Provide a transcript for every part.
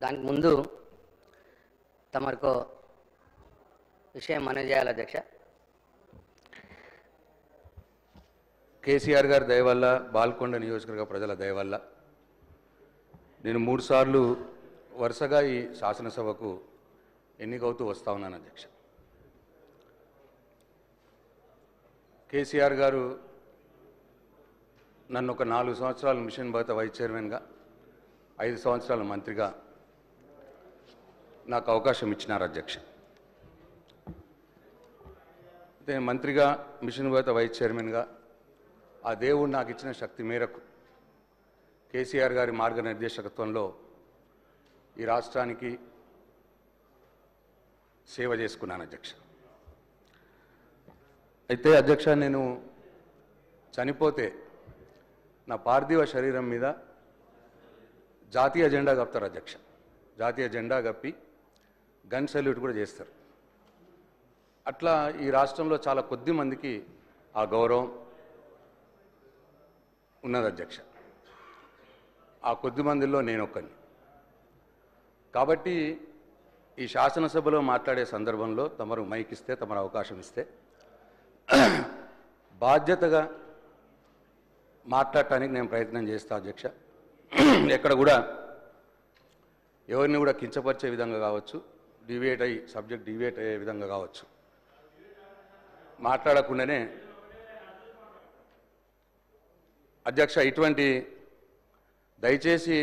దానికి ముందు తమరికో విషయం మనవి చేయాలి అధ్యక్ష. కేసీఆర్ గారి దయ వల్ల, బాల్కొండ నియోజకవర్గ ప్రజల దయ వల్ల నేను 3 సార్లు వరుసగా ఈ శాసనసభకు ఎన్నికవుతూ వస్తూ ఉన్నాను అధ్యక్ష. కేసీఆర్ గారు నన్ను ఒక 4 సంవత్సరాలు మిషన్ భగత వైస్ చైర్మన్గా, 5 సంవత్సరాల మంత్రిగా నాకు అవకాశం ఇచ్చినారు అధ్యక్ష. అయితే మంత్రిగా, మిషన్ భగత వైస్ చైర్మన్గా ఆ దేవుడు నాకు ఇచ్చిన శక్తి మేరకు కేసీఆర్ గారి మార్గనిర్దేశకత్వంలో ఈ రాష్ట్రానికి సేవ చేసుకున్నాను అధ్యక్ష. అయితే అధ్యక్ష, నేను చనిపోతే నా పార్థివ శరీరం మీద జాతీయ జెండా కప్తారు అధ్యక్ష. జాతీయ జెండా కప్పి గన్ సెల్యూట్ కూడా చేస్తారు. అట్లా ఈ రాష్ట్రంలో చాలా కొద్ది మందికి ఆ గౌరవం ఉన్నది అధ్యక్ష. ఆ కొద్ది మందిలో నేను ఒక్కని. కాబట్టి ఈ శాసనసభలో మాట్లాడే సందర్భంలో తమరు మైక్ ఇస్తే, తమరు అవకాశం ఇస్తే బాధ్యతగా మాట్లాడటానికి నేను ప్రయత్నం చేస్తా అధ్యక్ష. ఎక్కడ కూడా ఎవరిని కూడా కించపరిచే విధంగా కావచ్చు, సబ్జెక్ట్ డివేట్ అయ్యే విధంగా కావచ్చు మాట్లాడకుండానే అధ్యక్ష, ఇటువంటి దయచేసి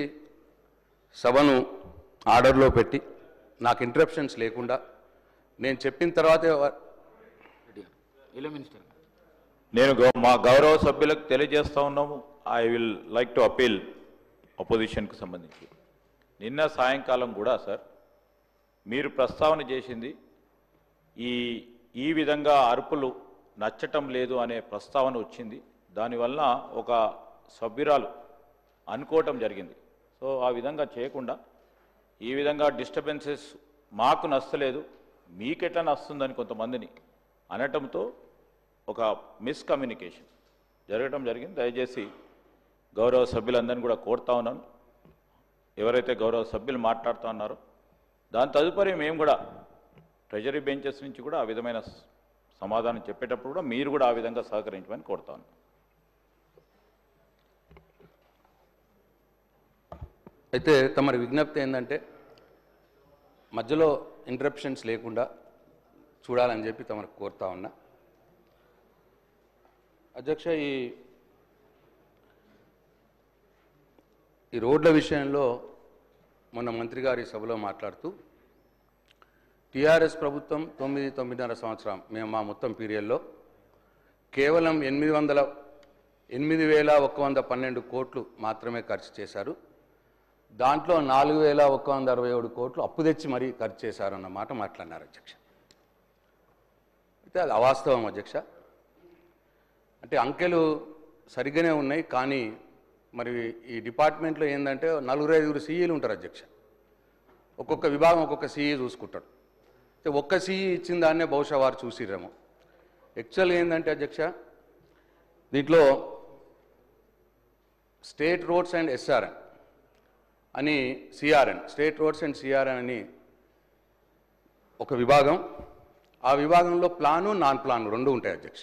సభను ఆర్డర్లో పెట్టి నాకు ఇంటరప్షన్స్ లేకుండా నేను చెప్పిన తర్వాతే నేను మా గౌరవ సభ్యులకు తెలియజేస్తా ఉన్నాము. I will like to appeal అపోజిషన్కు సంబంధించి. నిన్న సాయంకాలం కూడా సార్ మీరు ప్రస్తావన చేసింది ఈ విధంగా అరుపులు నచ్చటం లేదు అనే ప్రస్తావన వచ్చింది. దానివల్ల ఒక సభ్యురాలు అనుకోవటం జరిగింది. సో ఆ విధంగా చేయకుండా ఈ విధంగా డిస్టర్బెన్సెస్ మాకు నచ్చలేదు, మీకెట్లా నస్తుందని కొంతమందిని అనటంతో ఒక మిస్కమ్యూనికేషన్ జరగటం జరిగింది. దయచేసి గౌరవ సభ్యులందరినీ కూడా కోరుతా ఉన్నాను, ఎవరైతే గౌరవ సభ్యులు మాట్లాడుతూ ఉన్నారో దాని తదుపరి మేము కూడా ట్రెజరీ బెంచెస్ నుంచి కూడా ఆ విధమైన సమాధానం చెప్పేటప్పుడు కూడా మీరు కూడా ఆ విధంగా సహకరించమని కోరుతాను. అయితే తమరి విజ్ఞప్తి ఏంటంటే మధ్యలో ఇంటరప్షన్స్ లేకుండా చూడాలని చెప్పి తమకు కోరుతా ఉన్నా అధ్యక్ష. ఈ రోడ్ల విషయంలో మొన్న మంత్రి గారి సభలో మాట్లాడుతూ టీఆర్ఎస్ ప్రభుత్వం 9.5 సంవత్సరం మేము మా మొత్తం పీరియడ్లో కేవలం 8,112 కోట్లు మాత్రమే ఖర్చు చేశారు. దాంట్లో 4,167 కోట్లు అప్పు తెచ్చి మరీ ఖర్చు చేశారన్న మాట మాట్లాడినారు అధ్యక్ష. అయితే అది అవాస్తవం అధ్యక్ష. అంటే అంకెలు సరిగ్గానే ఉన్నాయి, కానీ మరి ఈ డిపార్ట్మెంట్లో ఏంటంటే 4-5 సీఈలు ఉంటారు అధ్యక్ష. ఒక్కొక్క విభాగం ఒక్కొక్క సీఈ చూసుకుంటాడు. అయితే ఒక్క సీఈ ఇచ్చిన దాన్నే బహుశా వారు చూసిరేమో. యాక్చువల్గా ఏంటంటే అధ్యక్ష, దీంట్లో స్టేట్ రోడ్స్ అండ్ ఎస్ఆర్ఎన్ అని CRN, state roads and CRN అని ఒక విభాగం. ఆ విభాగంలో ప్లాను, నాన్ ప్లాన్ 2 ఉంటాయి అధ్యక్ష.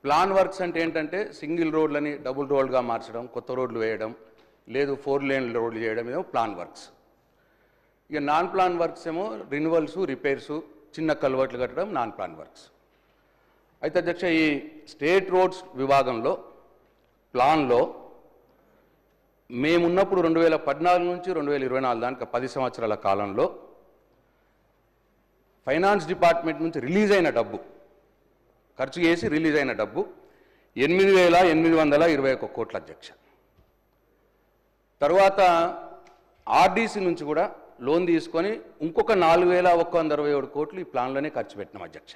ప్లాన్ వర్క్స్ అంటే ఏంటంటే సింగిల్ రోడ్లని డబుల్ రోడ్గా మార్చడం, కొత్త రోడ్లు వేయడం, లేదు 4 లేన్ రోడ్లు చేయడం, ఏమో ప్లాన్ వర్క్స్. ఇక నాన్ ప్లాన్ వర్క్స్ ఏమో రిన్యువల్స్, రిపేర్సు, చిన్న కల్వర్ట్లు కట్టడం నాన్ ప్లాన్ వర్క్స్. అయితే అధ్యక్ష, ఈ స్టేట్ రోడ్స్ విభాగంలో ప్లాన్లో మేమున్నప్పుడు 2014 నుంచి 2024 దానికి 10 సంవత్సరాల కాలంలో ఫైనాన్స్ డిపార్ట్మెంట్ నుంచి రిలీజ్ అయిన డబ్బు, ఖర్చు చేసి రిలీజ్ అయిన డబ్బు 8,821 కోట్ల అధ్యక్ష. తర్వాత ఆర్డీసీ నుంచి కూడా లోన్ తీసుకొని ఇంకొక 4,167 కోట్లు ఈ ప్లాన్లోనే ఖర్చు పెట్టినాం అధ్యక్ష.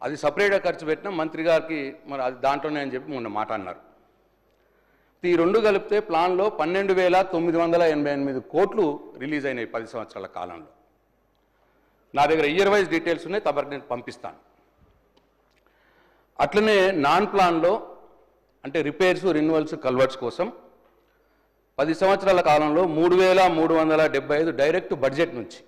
అది సపరేట్గా ఖర్చు పెట్టినాం. మంత్రి గారికి మరి అది దాంట్లోనే అని చెప్పి మొన్న మాట అన్నారు. ఈ 2 కలిపితే ప్లాన్లో 12,988 కోట్లు రిలీజ్ అయినాయి 10 సంవత్సరాల కాలంలో. నా దగ్గర ఇయర్ వైజ్ డీటెయిల్స్ ఉన్నాయి, తమరికి నేను పంపిస్తాను. అట్లనే నాన్ ప్లాన్లో అంటే రిపేర్స్, రిన్యువల్స్, కల్వర్ట్స్ కోసం 10 సంవత్సరాల కాలంలో 3,375 డైరెక్ట్ బడ్జెట్ నుంచి